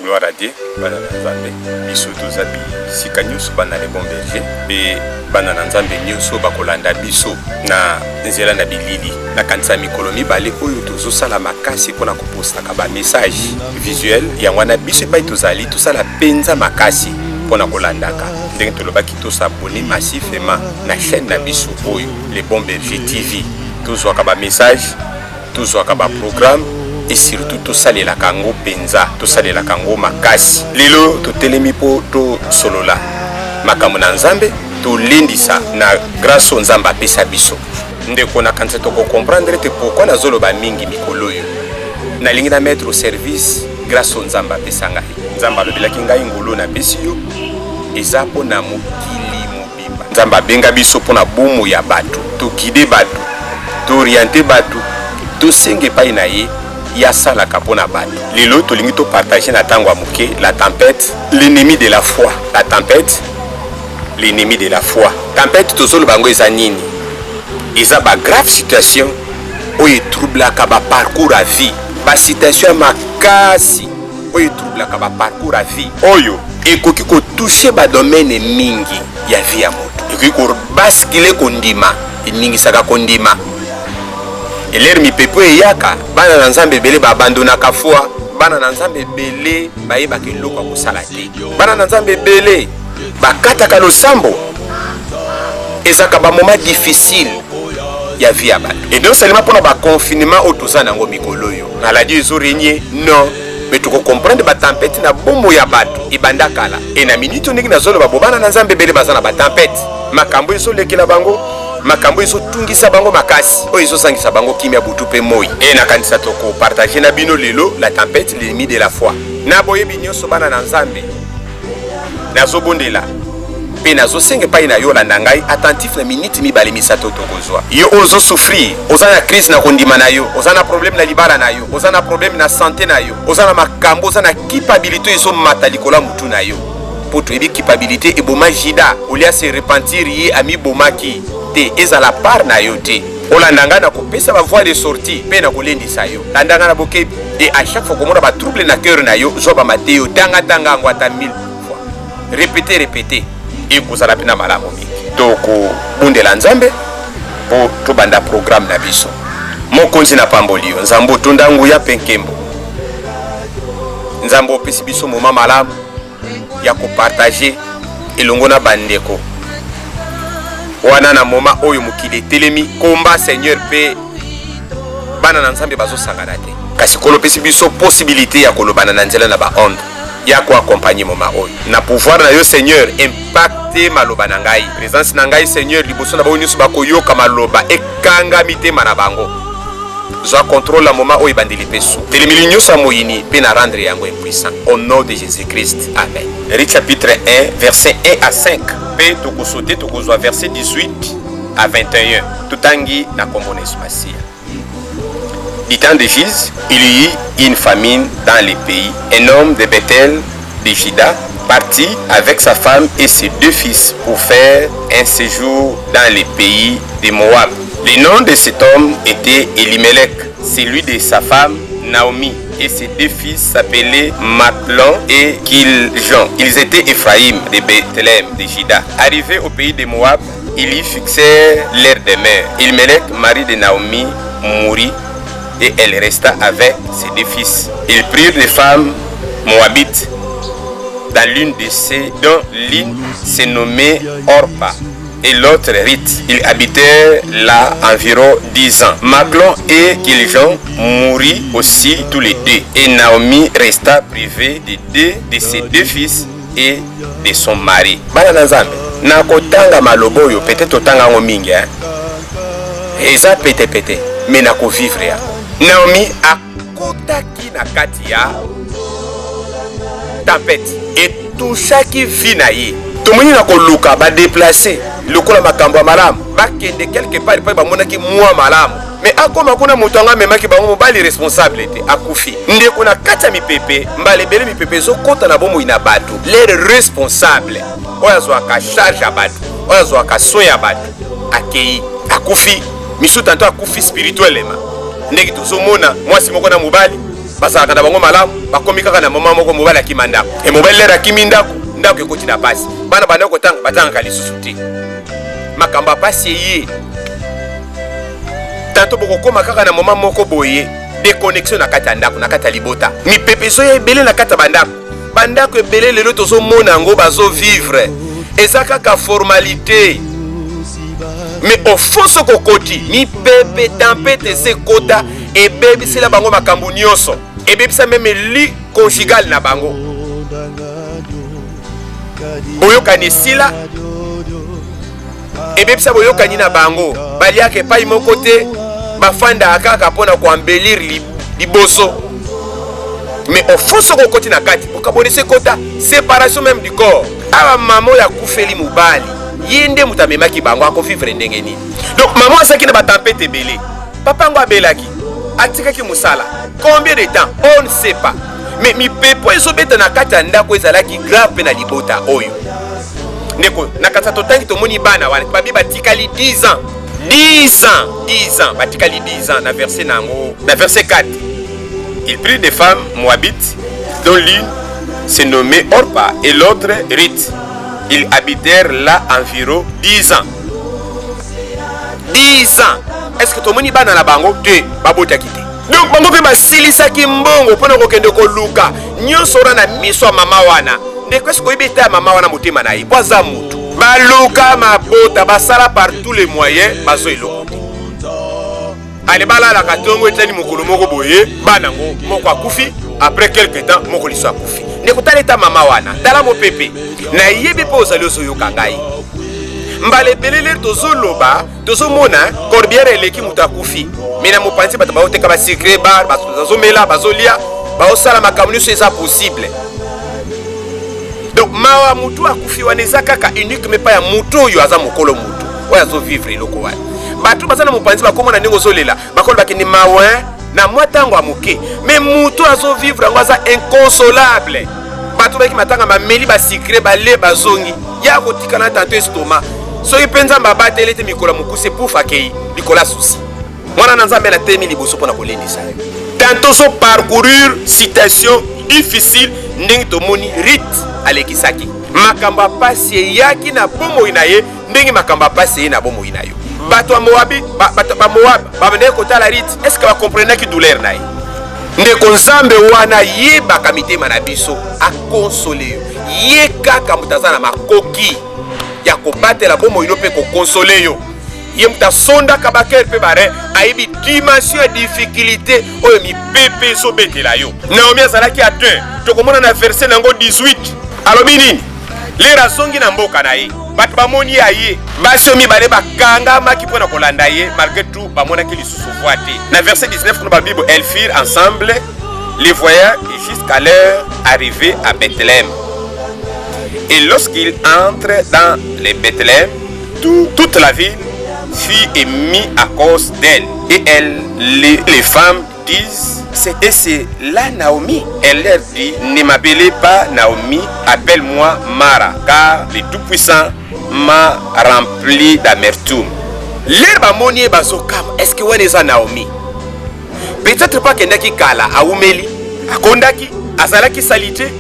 Gloire à Dieu, bana nzambe, biso tozabi sika nyuso bana les bons bergers, be bana nzambe nyuso bakolanda biso na nzela na bilili, na kanisa mikolo mibale oyo tozosala makasi pona kopostaka ba message visuel ya wana biso epai tozali tosala penza makasi pona kolandaka. Ndenge tolobaki tosabone massivement na chaîne na biso oyo les bons bergers TV. Tozwaka ba message, tozwaka ba programme et surtout tout ça les lakango penza, tout ça les lakango makasi. Lilo to telemi po to solola makambo na nzambe to lendisa na grâce au nzamba pesa biso. Ndeko na kanisa to comprendre te pourquoi na zoloba mingi mikolo yo. Na lingi na mettre au service grâce au nzamba pesa ngai. Nzamba lobelaki ngai ngolo na pesi yo eza po na mokili mobimba. Nzamba benga biso po na bomo ya bato, to guider bato, to orienter bato, to senge pa na ye ya sala kapona bato. Lelo tolingi to partager na tango amuke la tempête, l'ennemi de la foi. La tempête, l'ennemi de la foi. Tempête tozolo bango eza nini? Eza ba grave situation oyo troublaka ba parcours à vie. Ba situation makasi oyo troublaka ba parcours à vie. Oyo ekoki ko toucher ba domaine mingi ya vie ya moto. Ekoki ko basculer kondima, eningi saka kondima. Eler mi pepo eyaka bana na nzambe belé ba abandonaka foi, bana na nzambe belé bayeba ke loko kosala te, bana na nzambe belé bakataka losambo. Ezaka ba moment difficile ya vie ya bato. Et donc seulement pour ba confinement autoza nango mikolo yo maladie ezo régner non, mais tu comprendre ba tempête na bombo ya bato ebandaka la et na minute ndenge na zolo ba bana na nzambe belé bazana ba tempête makambo ezo lekela bango, makambo ezo tungisa bango makasi oyo ezo sangisa bango kimia butu pe moi. Et na kanisa toko partager na bino lelo la tempête l'ennemi de la foi. Na boyebi nyonso bana na nzambe nazo bondela pe nazo senge pa ina yo landa ngai attentif na minute mibale misato tokozwa. Yo ozo souffrir, oza na crise na kondima na yo, oza na problème na libala na yo, oza na problème na santé na yo, oza na makambo, oza na culpabilité ezo mata likola mutu na yo. Po to ebi culpabilité e boma jida olia se repentir ye ami bomaki te eza la part na yo te. Olandanga na kopesa ba voie de sortie pe na kolendisa yo. Landanga na bokebi et à chaque fois komona ba trouble na cœur na yo zo ba mateo tanga ngwata 1000 fois. Répéter et kozala pena malamu mingi. Toko bundela nzambe po to banda programme na biso. Mokonzi na pamboli yo nzambo tondangu ya penkembo. Nzambo pesi biso moma malamu ya ko partager elongo na bandeko. Wana na moma oyo mukile telemi komba Seigneur pe bana na nzambe bazo sangana te. Kasi kolo pesi biso possibilité ya kolobana na nzela na ba onde ya ko accompagner moma oyo. Na pouvoir na yo Seigneur impacter maloba na ngai. Présence na ngai Seigneur liboso na ba nyusu bakoyoka maloba ekanga mitema na bango. Zo contrôle la moment oyo bandeli peso. Telemi nyusa moyini pe na rendre yango impuissant. Au nom de Jésus-Christ. Amen. Ric chapitre 1 verset 1 à 5. Pe toko sauter toko zo verset 18 à 21. Tutangi na komboneso masia. Du temps de Jésus, il y eut une famine dans les pays. Un homme de Bethel, de Juda, partit avec sa femme et ses 2 fils pour faire un séjour dans les pays de Moab. Le nom de cet homme était Elimelech, celui de sa femme Naomi, et ses 2 fils s'appelaient Maclon et Kiljon. Ils étaient Ephraïm de Bethléem de Juda. Arrivés au pays de Moab, ils y fixèrent leur demeure. Elimelech, mari de Naomi, mourut et elle resta avec ses 2 fils. Ils prirent des femmes moabites dans l'une de ces, dont l'une se nommait Orpa et l'autre Rite. Ils habitèrent là environ 10 ans. Maclon et Kiljon moururent aussi tous les 2. Et Naomi resta privée de 2 de ses 2 fils et de son mari. Bana nzambe, na kotanga malobo yo peut-être otanga ngo mingi hein. Eza pete mais na ko vivre ya. Naomi akotaki na kati ya tempête et tout chaque vie na ye. Tomoni na koluka ba déplacer lokola makambo malamu bakende quelque part pa bamonaki mwa malamu mais akoma kuna mutanga memaki bango mobali responsable te akufi ndeko na kata mipepe mbale bele mipepe zo kota na bomo ina bato les responsables oya zo aka charge ya bato oya zo aka soya bato akei akufi misu tanto akufi spirituellement ndeki tozomona mwasi moko na mobali bazalaka na bango malamu bakomi kaka na moma moko mobali akima ndako e mobali lere akimi ndako ekoti na pasi bana banda kotanga batangaka lisusu te makambo ya pasi eye tanto bokokoma kaka na moma moko boye déconnexion na kati ya ndako na kati ya libota mipepeso ya ebele na kati ya bandako ebele lelo tozomona yango bazovivre eza kaka formalité mais au fond soko koti mipepe tempete sekota ebebisela bango makambo nyonso ebebisa meme li conjugal na bango boyokani esila ebebisa boyokani na bango baliaka epai moko te bafandaka kaka mpona koambelire liboso mais au fond soko koti na kati okabonisi ekota séparation même du corps awa mama oyo akufeli mobali ye nde moto amemaki bango akovivre ndenge nini donc mama asaki na batempete ebele papa yango abelaki atikaki mosala combien de temps on ne sait pas mais mipepo ezobeta na kati ya ndako ezalaki grave mpe na libota oyo ndeko na kati ya totangi tomoni bana wana babi batikali 10 ans batikali 10 ans na verset nango na verset 4 il prit des femmes moabites dont l'une se nommait Orpa et l'autre Ruth. Ils habitèrent là environ 10 ans. 10 ans. Est-ce que tout le monde est dans bango? Deux. Babota quitté. Donc, bango pe basilisa ki mbongo pona kokende ko luka. Nyonso na miso mama wana. Ndeko est-ce ko ibeta mama wana motema na ye. Bwaza mutu. Baluka mabota basala par tous les moyens bazo eloko. Ale bala la katongo etani mokolo moko boye banango moko akufi après quelque temps moko liso akufi. Ndeko taleta mama wana tala mopepe na yebi po ozali ozoyoka ngai mbala ebelele tozoloba tozomona corbière eleki moto akufi me na mopanzi bato baoteka basikre bar bazomela bazolia baosala makambo nyonso eza possible donc mawa mutu akufi wana eza kaka unique me pa ya mutu oyo aza mokolo mutu oyo azovivre eloko wana bato baza na mopanzi bakomona ndenge ozolela bakolo bakende mawa na mwa ntango ya moke me mutu azovivre yango aza inconsolable bato baki matanga mameli basikre bale bazongi ya kotikana tanto estoma soki mpe nzambe abateli ete mikolo ya mokuse pufa akei likolo ya susi mwana na nzambe natemi liboso mpona kolendisa yo tanto so parcourir situation difficile ndenge tomoni Ruth alekisaki makambo ya pasi eyaki na bomoi na ye ndenge makambo ya pasi eye na bomoi na yo bato ya moabi bamoab babandeki kotala Ruth est ce que bakomprenaki douleur na ye ndeko nzambe wana yebaka mitema na biso akonsole yo ye kaka moto aza na makoki ya kobatela bomoi no mpe kokonsole yo ye moto asondaka bakere mpe bare ayebi dimension ya difficulté oyo mipepe ezobetela yo Naomi azalaki ate tokomona na verset nango 18 alobi nini lere azongi na mboka na ye bato bamoni ya ye basi oyo mibale bakangamaki mpo na kolanda ye malgré tout bamonaki lisusu voi te na verset 19 kuna babible elles firent ensemble les voyages jusqu'à l'heure arrivée à Bethléem. Et lorsqu'ils entrent dans les Bethléem, toute la ville fut émue à cause d'elle. Et les femmes disent, c'est là Naomi. Elle leur dit, ne m'appelez pas Naomi, appelle-moi Mara, car le Tout-Puissant m'a rempli d'amertume. L'herbe moni bazokam, est-ce que wana eza Naomi? Peut-être pas kendaki kala aumeli, akondaki, azalaki salite,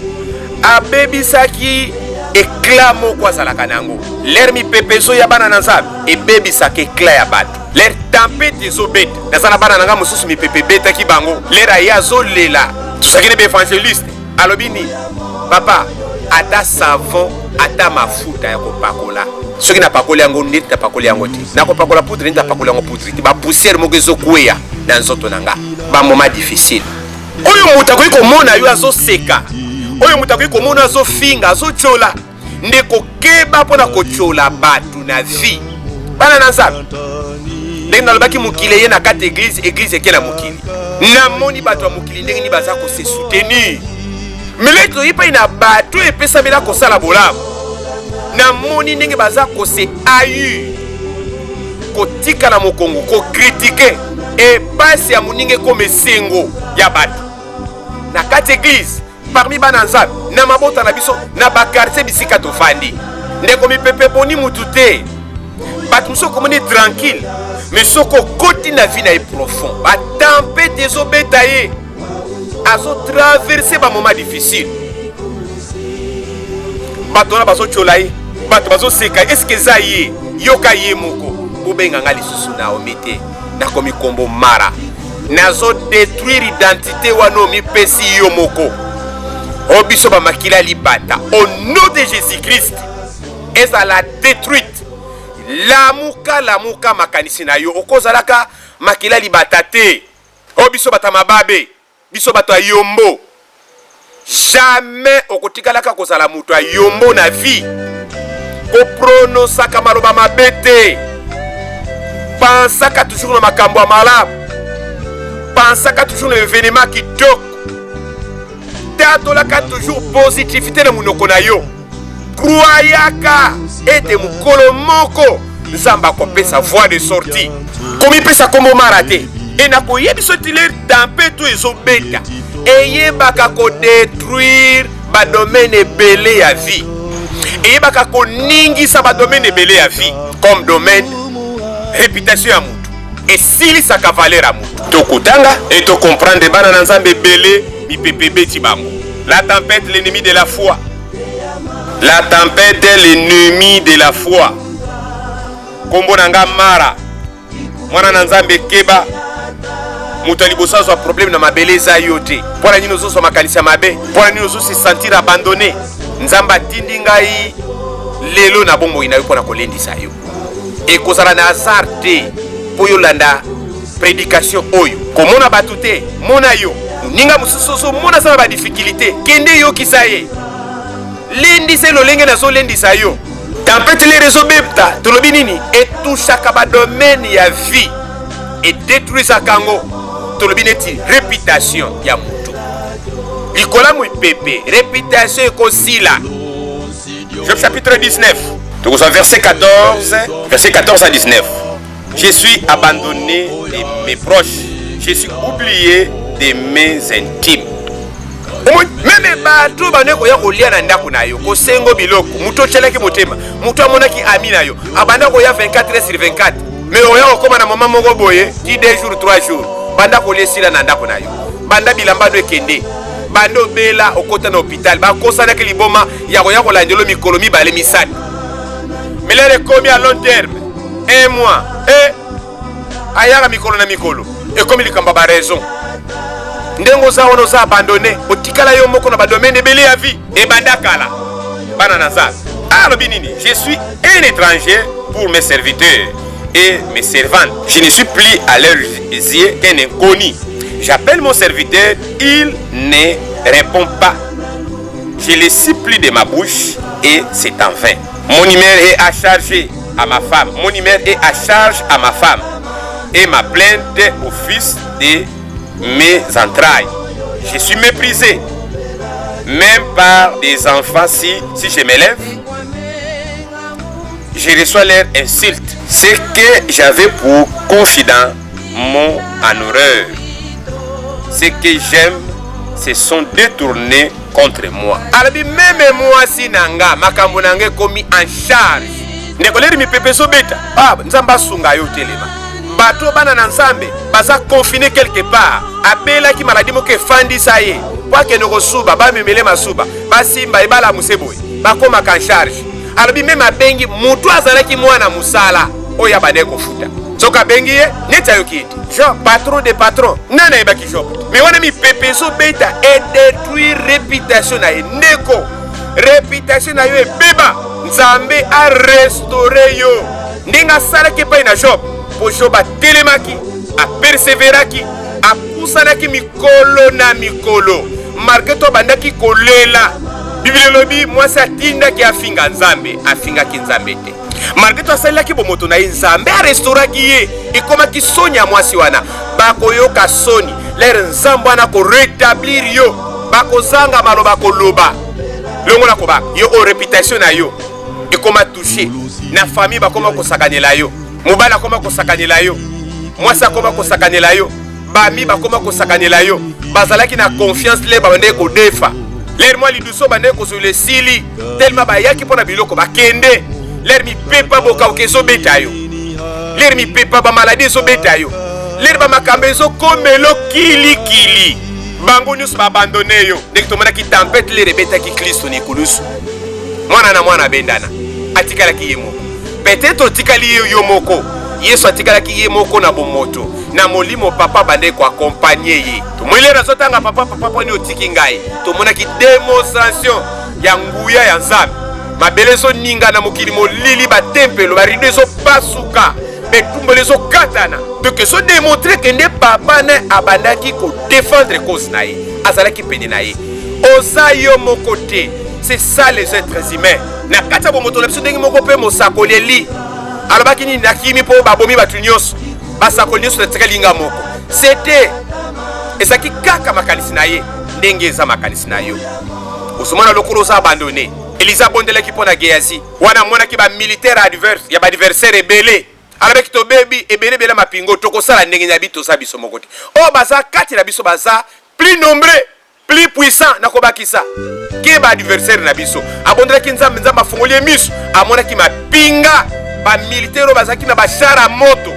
abebisaki éclat moko azalaka nango. L'herbe mipepeso ya bana na nzambe, ebebisaki éclat ya bato. L'herbe tempête ezobeta, nazana bana nanga mosusu mipepe betaki bango. L'herbe aya azolela, tosaki nebe évangéliste, alobi nini? Papa, ata savon, ata mafuta ya kopakola. Soki na pakoli yango ndeti na pakoli yango te. Na kopakola poudre ndeti na pakoli yango poudre te. Ba poussière moko ezokweya na nzoto nanga. Ba moment difficile. Oyo mutu akoki komona yo azoseka. Oyo mutu akoki komona azofinga, azochola. Ndeko keba mpona kochola bato na vie. Bana na nzambe. Ndenge nalobaki mokili ye na kati église eke na mokili. Namoni bato ya mokili ndenge ni baza kose soutenir. Mele toyipai na bato epesamela kosala bolamu. Na moni ndenge baza kose ayu kotika na mokongo ko critiquer et pasi ya moninge comme esengo ya bato na kati église parmi bana nzambe na mabota na biso na ba quartier bisika tofandi ndeko mipepe boni mutu te bato mosusu komoni tranquille mais soko koti na vie na ye profond ba tempête ezobeta ye azo traverser ba moment difficile. Bato na bazo cholaye, bato bazo seka, est-ce que ça y yoka ye moko ubenga ngali susu na omete na komi kombo mara nazo détruire identité wano mi pesi yo moko obiso ba makila libata au nom de Jésus-Christ et ça la détruite lamuka makanisi na yo okozalaka makila libata te obiso bata mababe biso bato yombo jamais okotikalaka kozala mutu yombo na vie ko pronosaka maloba mabete pensaka toujours na makambo malamu pensaka toujours na événement kitoko tatolaka toujours positivité na munoko na yo croyaka ete mukolo moko nzamba kopesa voie de sortie komipesa kombo mara te ena koyebiso tiler dampe to ezobeta eyebaka ko détruire ba domaine ebele ya vie eyebaka ko ningisa ba domaine ebele ya vie comme domaine réputation ya mutu esilisaka valeur ya mutu tokutanga et to comprendre bana na nzambe ebele mipepe beti bango. La tempête, l'ennemi de la foi. La tempête est l'ennemi de la foi. Kombo nanga mara mwana na nzambe keba mutu alibosa zo problème na mabeleza yote pona nini ozo so makanisa mabe pona nini ozo se sentir abandonné nzamba tindi ngai lelo na bombo ina yo pona kolendisa yo ekozala na hasard te po yolanda prédication oyo komona batu te mona yo ninga mususu so mona sana ba difficulté kende yo kisaye lendisa lolenge na zo lendisa yo tempête les réseaux bebta tolobi nini etushaka ba domaine ya vie et détruisa kango tolobi neti réputation ya mutu likola mu pepe réputation ekosila. Job chapitre 19 verset 14 à 19. Je suis abandonné de mes proches, je suis oublié de mes intimes. Même bato baneko ya kolia na ndako na yo kosengo biloko muto chelaki motema muto amonaki amina yo abanda ko ya 24/24 mais oya okoma na mama moko boye ti 2 jours 3 jours banda ko lesila na ndako na yo banda bilamba do ekende bando bela okota na hôpital ba kosana ke liboma ya ko landelo mikolo mibale misani mais les rekomi à long terme 1 mois et ayaka mikolo na mikolo et comme il kamba ba raison ndengo za wono za abandonné otikala yo moko na ba domaine ebele ya vie e bandakala bana naza alobi nini je suis un étranger pour mes serviteurs et mes servantes je ne suis plus à leurs yeux qu'un inconnu j'appelle mon serviteur il ne répond pas je le supplie de ma bouche et c'est en vain mon numéro est à charger à ma femme mon numéro est à charge à ma femme et ma plainte au fils de mes entrailles. Je suis méprisé, même par des enfants. Si je m'élève, je reçois leur insulte. Ce que j'avais pour confident m'ont en horreur. Ce que j'aime se sont détournés contre moi. Alors même moi si nanga makambo nanga komi en charge. Nekoleri mi pepe so beta. Nzamba sunga yo telema. Bato bana na nzambe baza confiné quelque part abela ki maladi moko efandi saye kwa ke noko suba ba memele masuba basimba ebala museboy bakoma kan charge alobi même abengi mutu azalaki mwana musala oya bade kofuta soka bengi ye neta yokiti Job patron de patron nana ebaki Job mais wana mi pepe so beta et détruire réputation na ndeko réputation na yo ebeba nzambe a restaurer yo ndinga sala ke pa na Job po Job atelemaki a persévéraki a pusanaki mikolo na mikolo marke to bandaki kolela Bible lobi mwasi atindaki afinga nzambe afingaki nzambe te marke to asalaki bomoto na nzambe a restauraki ye ekomaki soni ya mwasi wana bakoyoka soni lere nzambe wana ko rétablir yo bakozanga maloba koloba longola koba yo o réputation na yo ekoma toucher na famille bakoma kosakanela yo mobala akoma kosakanela yo mwasi akoma kosakanela yo bami bakoma kosakanela yo bazalaki na confiance le bande ko defa ler moi liduso bande ko sur le sili tellement bayaki pona biloko bakende ler mi pepa boka okezo beta yo ler mi pepa ba maladie so beta yo ler ba makambe so komelo kili bango nyonso baabandone yo ndenge tomonaki tempete lere ebetaki Kristo na ekulusu mwana na mwana abendana atikalaki ye moko peut-être otikali yo moko Yesu atikalaki ye moko na bomoto na molimo papa bande koakompagne ye tomoni nazotanga papa poni otiki ngai tomonaki démonstration ya nguya ya Nzambe mabele ezoninga na mokili molili batempelo barido ezopasuka betumbelo ezokatana donc ezodémontre ke nde papa ne abandaki kodéfendre cause na ye azalaki pene na ye oza yo moko te. C'est ça les êtres humains na kati ya bomoto na biso ndenge moko mpe mosakoli eli alobaki nini nakimi mpo babomi bato nyonso basakoli nyonso natikali nga moko c'était ezalaki kaka makanisi na ye ndenge eza makanisi na yo osomana lokolo oza abandonné Eliza abondelaki mpo na Gehazi wana amonaki bamilitaire adverse ya baadversaire ebele alobaki tobebi ebelebele mapingo tokosala ndenge na biso toza biso moko te oyo baza kati na biso baza plus nombreux plus puissant nakobakisa ke baadversaire na biso abondelaki Nzambe afungoli miso amonaki mapinga bamilitaire bazaki na bashara moto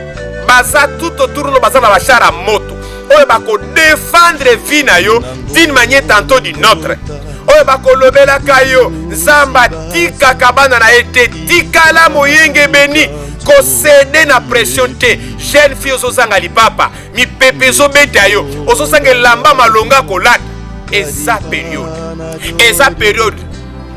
baza tout autour no baza na bashara moto oyo bakodéfendre vie na yo d'une manière tantôt d'une autre oyo bakolobelaka yo Nzambe atikaka bana na ye te tikala moyenge beni kosede na pression te jeune fille ozozanga lipapa mipepe ezobeta yo ozosanga elamba malonga kolata eza periode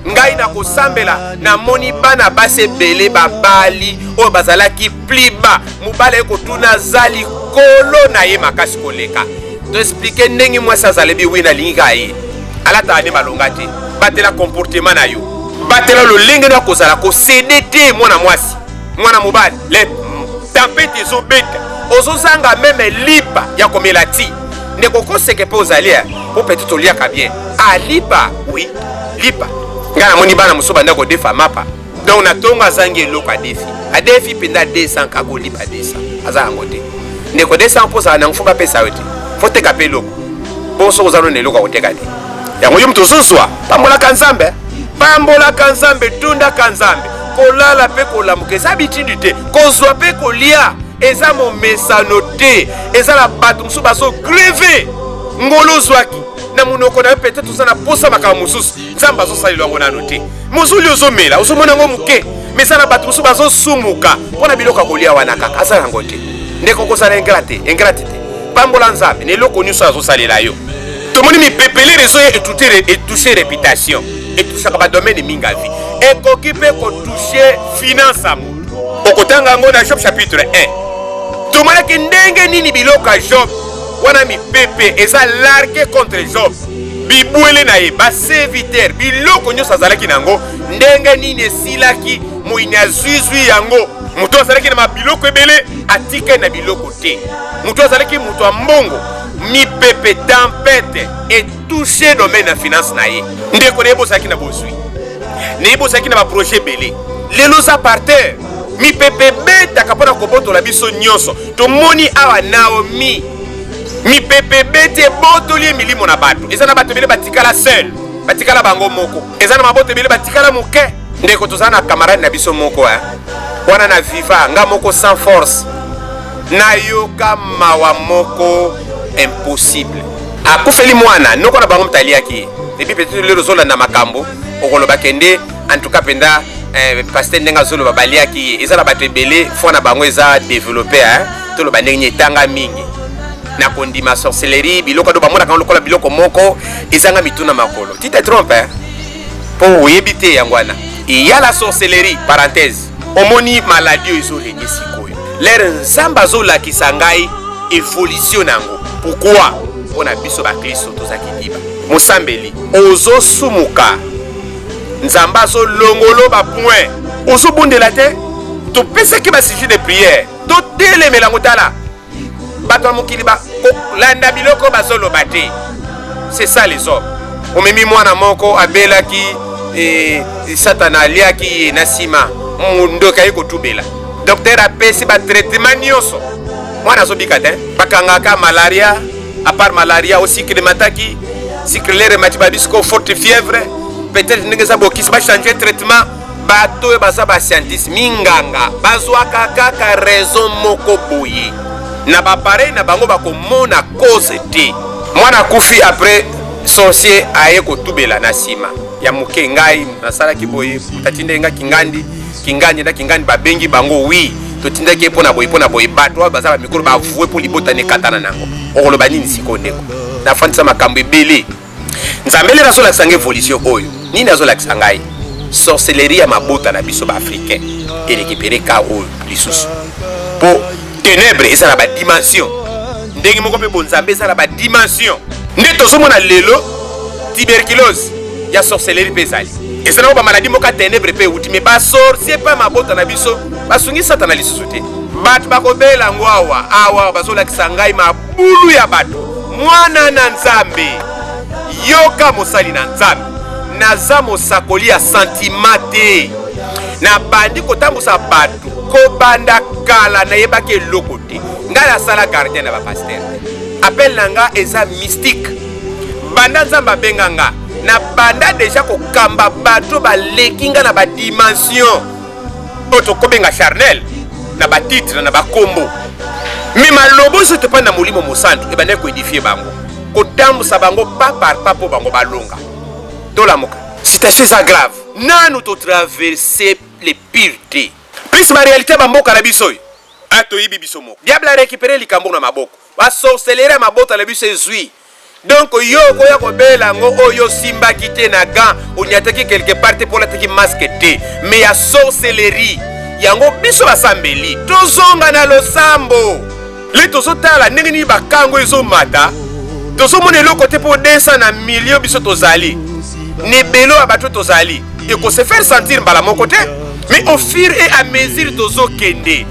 ngai na kosambela na moni bana base bele babali oyo bazalaki pliba mobala ekotuna zali kolo na ye makasi koleka to expliquer ndenge mwasi azalebi wi na lingi kaye alata ane malonga te batela comportement na yo batela lolenge na kozala kosede te mwana mwasi mwana mobali le tempete ezobeta ozozanga meme lipa ya komela ti ndeko koseke mpe ozalia po peut-être oliaka bien lipa oui lipa nga na moni bana mosusu banda kodefa mapa donc na tongo azangi eloko adefi mpenza 200 kako lipa 200 aza yango te ndeko 200 mpo ozala nango fo bapesa yo te fo teka mpe eloko mpo soki oza nona eloko akoteka te yango yo moto ozozwa pambolaka Nzambe tundaka Nzambe kolala mpe kolamuka eza bitindi te kozwa mpe kolia eza momesano te eza na bato mosusu bazogreve ngolo ozwaki na monoko na yo peut-être oza na posa makambo mosusu Nzambe azosalelwa yango nano te mozuli ozomela ozomona yango moke mais eza na bato mosusu bazosumuka mpo na biloko ya kolia wana kaka aza yango te ndeko kozala ingrate te pambola Nzambe na eloko nyonso azosalela yo tomoni mipepele rezo ye etouche réputation etouchaka badomaine mingi ya vie ekoki mpe kotouche finance ya moto okotanga yango na Job chapitre 1 tomonaki ndenge nini biloko ya Job wana mipepe eza largue contre Job bibwele na ye baserviteur biloko nyonso azalaki nango ndenge nini esilaki moyini azwizwi yango moto azalaki na mabiloko ebele atikali na biloko te moto azalaki moto ya mbongo mipepe tempete etouche domaine ya finance na ye ndeko nayebosaki na bozwi nayebosaki na baprojet ebele lelo za parterre mipepe betaka mpona kobotola biso nyonso tomoni awa Naomi mipepe bete ebotoli emilimo na bato eza na bato ebele batikala seul batikala bango moko eza na maboto ebele batikala moke ndeko tozala na camarade na biso moko wana na viva nga moko sans force nayoka mawa moko impossible akufeli mwana noko na bango mtaliaki epi peut-être lelo zolanda makambo okoloba kende en tout cas penda pasteur ndenga zolo babaliaki eza na bato ebele fo na bango eza développé toloba ndenge etanga mingi na kondima sorcellerie biloko do bamona kan lokola biloko moko ezanga mituna makolo tu te trompes po oyebi te yango wana iya la sorcellerie parenthèse omoni maladie ezorenye sikoyo lere Nzambe azolakisa ngai évolution nango pourquoi mpona biso bakristo tozaki liba mosambeli ozosumuka Nzambe azolongolo bapoint ozobundela te topesaki basujet de prière totelemela ngo tala bato ya mokili kolanda biloko bazoloba te c'est ça les hommes omemi mwana moko abelaki satana aliaki na nsima ndoki ayi kotubela docteur apesi batraitement nyonso mwana azobika te bakangaka malaria à part malaria aussi klimataki cyclere mati babisiko forte fièvre peut-être ndenge eza bokisi bachange traitement bato oyo baza bascientiste minganga bazwaka kaka raison moko boye na bapareil na bango bakomona cause te mwana kufi après sorcier aye kotubela na sima ya moke ngai nasalaki boye tatinde nga kingandi na kingandi babengi bango wi totindaki pona boye bato baza ba mikolo ba vouer pour libota ne katana nango okoloba nini sikondeko na fandisa makambo ebele nzambele nazolakisa ngai évolution oyo nini nazolakisa ngai sorcellerie ya mabota na biso ba africain erekipere ka oyo lisusu po ténèbre eza na ba dimension ndenge moko pe bonzambe eza na ba dimension nde tozomona lelo tuberculose ya sorcellerie pe ezali eza na ba maladie moko ténèbre pe uti me ba sorcier pa mabota na biso basungi satana lisusu te bato bakobela ngo awa bazolakisa ngai mabulu ya bato mwana na nzambe yoka mosali na nzambe naza mosakoli ya santima te na bandi kotambusa bato kobanda kala nayebaki eloko te ngai nasala gardien na bapaster appel na nga eza mystique banda nzambe abenga nga na banda deja kokamba bato baleki nga na badimension oyo tokobenga charnel na batitre na bakombo me malobo so topanda na molimo mosantu ebandaki koedifie bango kotambusa bango pa par pa mpo bango balonga tolamoka situation eza grave nanu totraverse les pires te plus baréalité bamboka na biso oyo atoyibi biso moko diable arécupere likambo na maboko basorcellerie ya mabota na biso ezwi donc yo koya kobela yango oyo simbaki te na gant onyataki quelque part te mpo lataki masque te me ya sorcellerie yango biso basambeli tozonga na losambo le tozotala ndenge nini bakango ezomata tozomona eloko te mpo desa na milio biso tozali nebelo ya bato tozali ekose faire sentir mbala moko te mais au fur et à mesure tozokende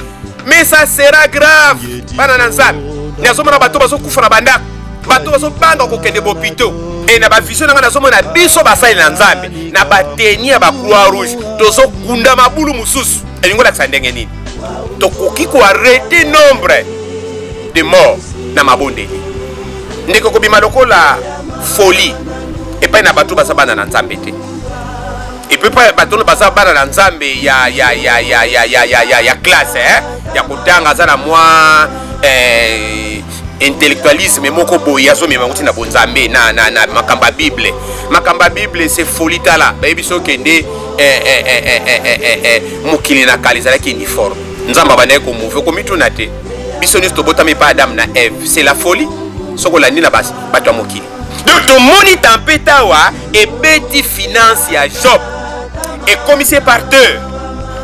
mais ça sera grave bana na nzambe nazomona bato bazokufa na bandako bato bazobanga kokende bopito e na bavision nanga nazomona biso basali na nzambe na bateni ya bacroix rouge tozokunda mabulu mosusu elingi olakisa ndenge nini tokoki koarrete nombre de mort na mabondeli ndeko kobima lokola folie epai na bato baza bana na nzambe te epai pa bato baza bana na nzambe ya classe ya kotanga aza na mwa intellectualisme moko boye azomema nguti na bonzambe na makamba bible c'est folie tala bayebi so kende mokili na kala ezalaki uniforme nzambe abandaki komove komituna te biso nyonso tobotami pa Adam na Eve c'est la folie soko olandi na bato ya mokili donc tomoni tempete awa ebeti finance ya Job ekomisi par-terre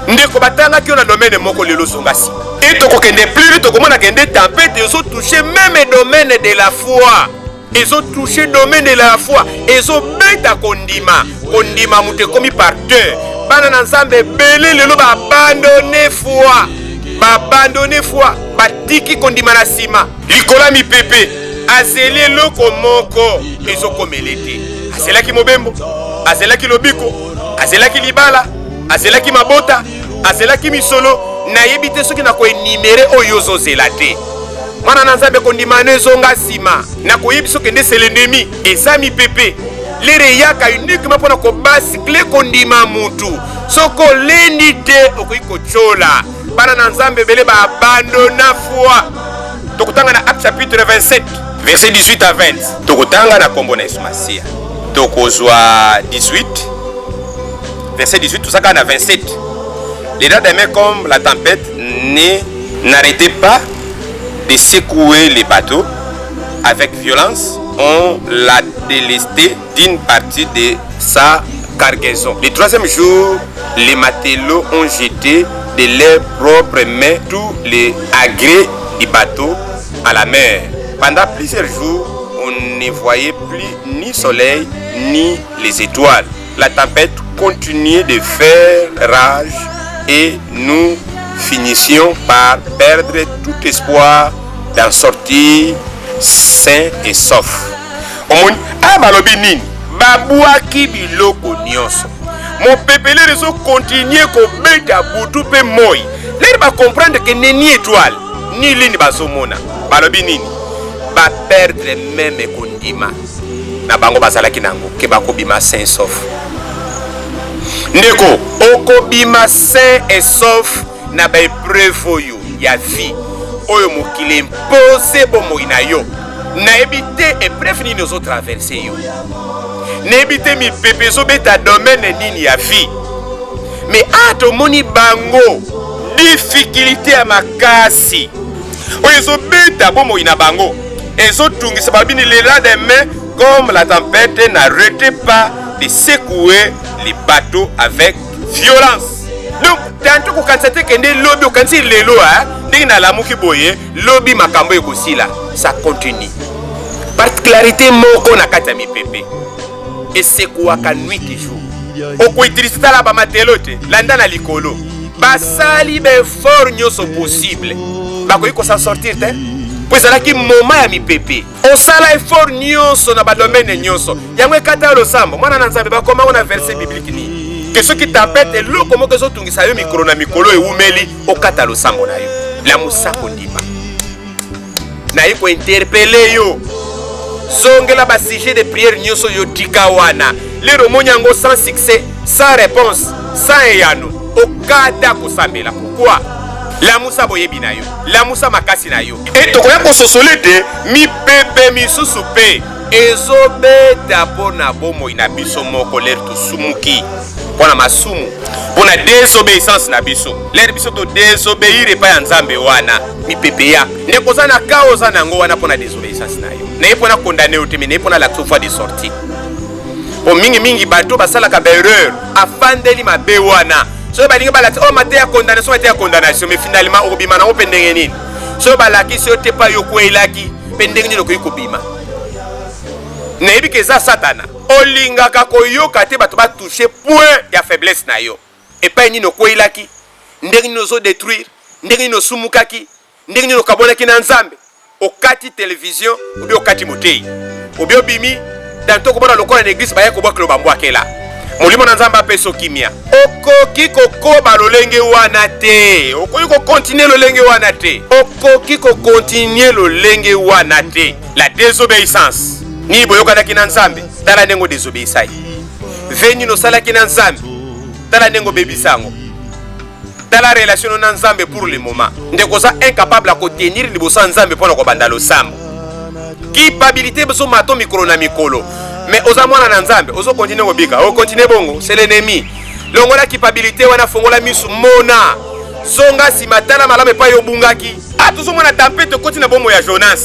ndeko batangaki yo na domaine moko lelo zonga nsima et tokokende plus tokomona kende tempete ezotouche même domaine de la foi ezotouche domaine de la foi ezobeta kondima moto ekomi par-terre bana na nzambe ebele lelo baabandone foi batiki kondima na nsima likolo ya mipepe azeli eloko moko ezokomele te azelaki mobembo azelaki lobiko azelaki libala azelaki mabota azelaki misolo nayebi te soki na koenimere oyo ozozela te mwana na nzambe kondimana ezonga nsima na koyebi soki nde c'est l'ennemi eza mipepe lere eyaka uniquement mpona kobasikle kondima mutu soko olendi te okoki kotyola bana na nzambe ebele baabandona foi tokotanga na Acte chapitre 27 verset 18 à 20 tokotanga na kombo na Yesu Masiya tokozwa 18 verset 18 tozaka na 27 les dents d'aimer comme la tempête n'arrêtaient pas de secouer les bateaux avec violence on l'a délesté d'une partie de sa cargaison. Le troisième jour, les matelots ont jeté de leurs propres mains tous les agrès du bateau à la mer. Pendant plusieurs jours, on ne voyait plus ni soleil ni les étoiles. La tempête continuait de faire rage et nous finissions par perdre tout espoir d'en sortir sain et sauf. Omoni abalobi nini babwaki biloko nyonso mopepele rezo continuer kobeta butu pe moi leli ba comprendre que neni étoile ni lini bazomona balobi nini ba perdre même kondima na bango bazalaki nango ke bakobima sain et sauf ndeko okobima sain et sauf na ba épreuve oyo ya vie oyo mokili impose bomoi na yo na éviter épreuve nini ozo traverser yo. Na éviter mi pepe zo beta domaine nini ya vie. Mais ato moni bango difficulté ya makasi. Oyo zo beta bomo ina bango. Ezo tungisa babini le lendemain comme la tempête n'arrêtait pas de secouer les bateaux avec violence. Donc tantôt ko kansate kende lobby o kansi lelo ndenge na lamuki boye lobby makambo ekosila ça continue. Particularité moko na kati ya mipepe esekuwaka nuit et jour. Okoitilisa la ba matelote landa na likolo basali be fort nyonso possible bakoki ko s'en sortir te po ezalaki moment ya mipepe osala effort nyonso na badomaine nyonso yango ekata losambo mwana na nzambe bakoma na verset biblique ni que ce qui t'empête eloko moko ezotungisa yo mikolo na mikolo eumeli okata losambo na yo la musako ndima na ye ko interpeller yo zongela ba sujet de prière nyonso yo tika wana lero monyango sans succès sans réponse sans eyano okata kosambela pourquoi la musa boyebi na yo la musa makasi na yo et tokoya kososole te mipepe misusu pe ezobeta mpona bomoi na biso moko lere tosumuki mpona masumu mpona désobéissance na biso lere biso to désobéir epai ya nzambe wana mipepe ya ndeko oza na ka oza nango wana mpona désobéissance na yo naye mpona condamne yo te me naye mpona l'action fois de sortie po mingi bato basalaka baerreur afandeli mabe wana so balingi balati o mate ya condamnation mais finalement okobima nango mpe ndenge nini so balakisi yo te pa yo kwelaki mpe ndenge nini okoki kobima nayebi ke eza satana olingaka koyoka te bato batouche point ya faiblesse na yo epai nini okwelaki ndenge nini ozodétruire ndenge nini osumukaki ndenge nini okabonaki na nzambe okati télévision obi okati motei obi obimi danto kobona lokola na église baya kobwakelo bambwakela molimo na nzambe apeso kimia okoki kokoba lolenge wana te okoki kokontinue lolenge wana te okoki kokontinue lolenge wana te la désobéissance ni boyokanaki na nzambe tala ndenge désobéissai veni nosalaki na nzambe tala ndenge bebisango tala relation na nzambe pour le moment ndeko oza incapable à contenir liboso ya nzambe mpona kobanda losambo kipabilité beso mato mikolo na mikolo mais oza mwana na nzambe ozo continue kobika o continue bongo c'est l'ennemi longola kipabilité wana fongola misu mona zonga sima tala malamu epai obungaki tozomona tempête okoti na bomoi ya Jonas.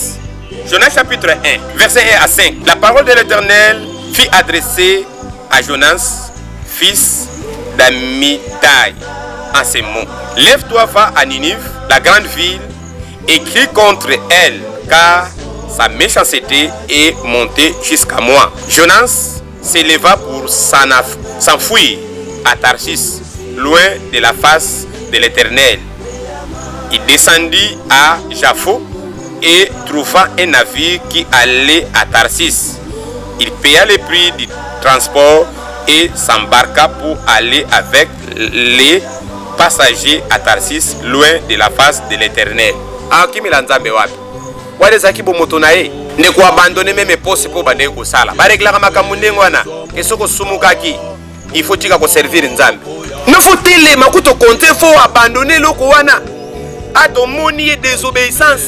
Jonas chapitre 1 verset 1 à 5. La parole de l'Éternel fut adressée à Jonas, fils d'Amitai, en ces mots. Lève-toi, va à Ninive, la grande ville, et crie contre elle, car sa méchanceté est montée jusqu'à moi. Jonas s'éleva pour s'enfuir à Tarsis, loin de la face de l'Éternel. Il descendit à Jaffo et trouva un navire qui allait à Tarsis. Il paya le prix du transport et s'embarqua pour aller avec les passagers à Tarsis, loin de la face de l'Éternel. Ne ko abandonner même poste pour bande ko sala ba reglaka makambo ndengo wana esoko sumukaki il faut tika ko servir nzambe ne faut-il makuto compter faut abandonner loko wana ato moni désobéissance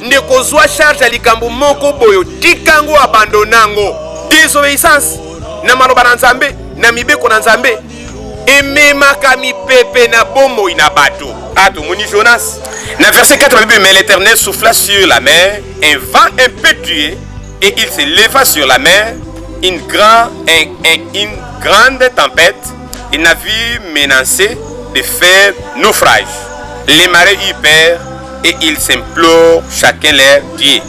ne ko zwa charge ya likambo moko boyo tikango abandonango désobéissance na maloba na nzambe na mibeko na nzambe ememaka mipepe na bomo ina bato ato moni Jonas. Dans verset 4, la Bible, mais l'Éternel souffla sur la mer, un vent impétueux, et il se leva sur la mer, une grande tempête, et le navire menacé de faire naufrage. Les marées eurent peur, et ils s'implorent chacun leur Dieu.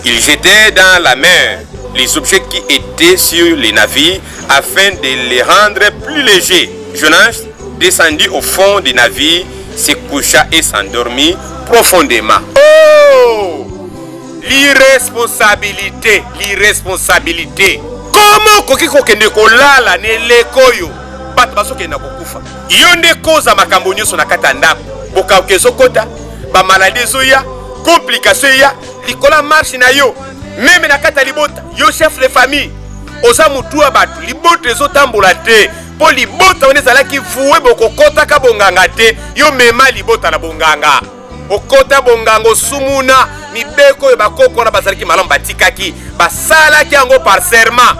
Ils jetaient dans la mer les objets qui étaient sur les navires, afin de les rendre plus légers. Jonas descendit au fond du navire, se coucha et s'endormit profondément. Oh! L'irresponsabilité, l'irresponsabilité. Comment kokiko kende kolala ne lekoyo bato basokenda kokufa. Yo nde koza makambo nyonso na kata ndako. Boka okezo kota, ba maladie zoya, complication ya, likola marche na yo. Même na kata libota, yo chef de famille. Oza mutua bato, libota ezo tambola te. Po libota onezalaki fuwe bokokota ka bonganga te yo mema libota na bonganga okota bongango sumuna mibeko oyo bakoko na bazalaki malamu batikaki basalaki yango par serment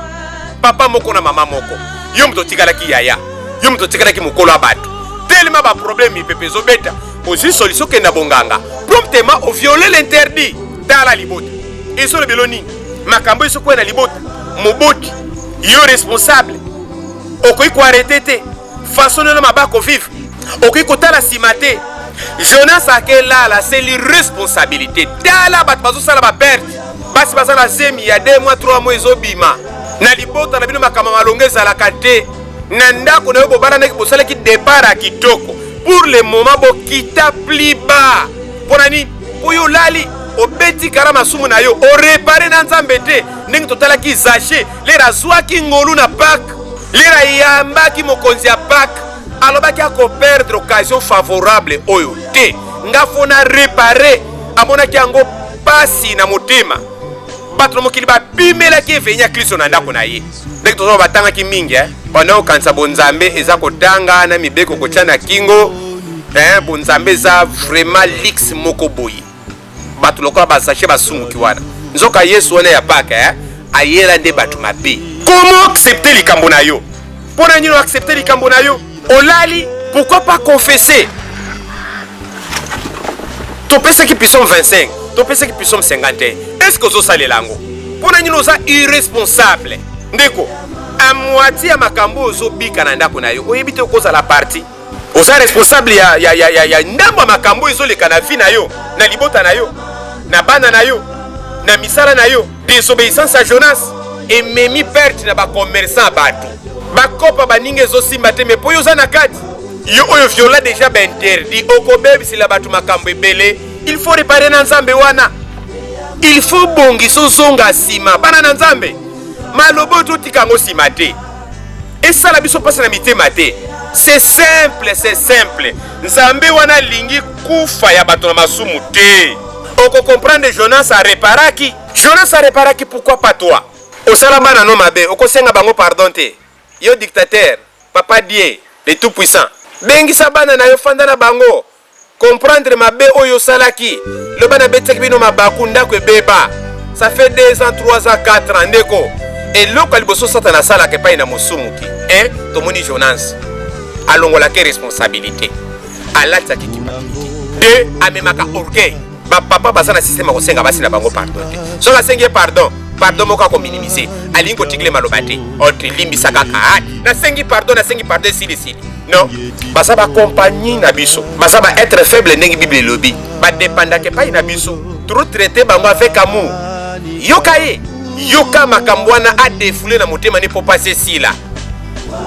papa moko na mama moko yo moto otikalaki yaya yo moto otikalaki mokolo ya bato telema baproblème mipepe ezobeta ozwi solution okenda bonganga promptement oviole l'interdit tala libota ezolobelo nini makambo esokwena libota moboti yo responsable okoki koarrete te façon oyo mabako vivre okoki kotala nsima te Jonas akelala c'est l'irresponsabilité tala bato bazosala baperte basi baza na zemi ya 2 mois 3 mois ezobima na libota na bino makambo malongo ezalaka te na ndako na yo bobalanaki bosalaki départ ya kitoko pour le moment bokita pli bas mpona nini po yo olali obeti kara masumu na yo orepare na nzambe te ndenge totalaki zache lera azwaki ngolu na pake lera yambaki mokonzi ya pake alobaki akoperdre occasion favorable oyo te nga fona repare amonaki yango pasi na motema bato na mokili bapimelaki eveni ya kristo na ndako na ye ndenge tozoma batangaki mingi panda okanisa bonzambe eza kotanga na mibeko kotya na kingo bonzambe eza vraiment lix moko boye bato lokola basache basumuki wana nzoka yesu wana ya pake ayela nde bato mabe comment accepter likambo na yo mpona nini accepter likambo na yo olali pourquoi pas confesser topesaki puissance 25 topesaki puissance 51 est-ce que ozosalela yango mpona nini oza irresponsable ndeko a moitié ya makambo ozobika na ndako na yo oyebi te okozala parti oza responsable ya ndambo ya makambo ezoleka na vie na yo na libota na yo na bana na yo na misala na yo désobéissance à Jonas ememi perte na bacommerçant bato bakopa baninga ezosimba te me po yo oza na kati yo oyo viola déjà bainterdit okobebisela bato makambo ebele il faut réparer na nzambe wana il faut bongisa ozonga nsima bana na nzambe malobo totika yango nsima te esala biso mpasi na mitema te c'est simple nzambe wana alingi kufa ya bato na masumu te okocomprendre Jonas areparaki pourquoi pas toi osala bana no mabe okosenga bango pardon te yo dictateur papa die le tout puissant bengisa bana na yo fanda na bango comprendre mabe oyo salaki le bana betaki bino mabaku ndako ebeba ça fait 2 ans 3 ans 4 ans ndeko eloko liboso satana sala ke pai na mosumuki tomoni Jonas alongolaki responsabilité alataki kimabiki de amemaka orgueil papa baza na système akosenga basi na bango pardon te soki asengi pardon moko akominimize alingi kotikile maloba te otilimbisa kaka nasengi pardon esili non baza bakompagnie na biso baza baêtre faible ndenge bible elobi badepandaka epai na biso trop traité bango avec amour yoka makambo wana adefule na motema ne po pase sila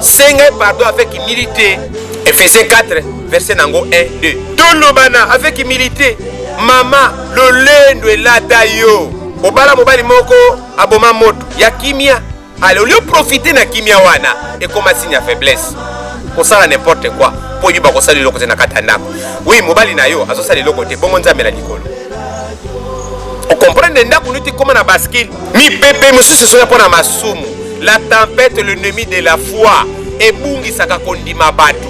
senga pardon avec humilité Ephésiens 4 verset nango 1 2 tolobana avec humilité mama lolendo elata yo obala mobali moko aboma moto ya kimia ale olio profiter na kimia wana ekoma signe ya faiblesse kosala n'importe quoi po yiba kosala loko na kata ndako oui mobali na yo azosala loko te bongo nzambe na likolo o comprendre ndako nuti koma na basket mi pepe mususu soya pona masumu la tempête l'ennemi de la foi ebungisaka kondima bato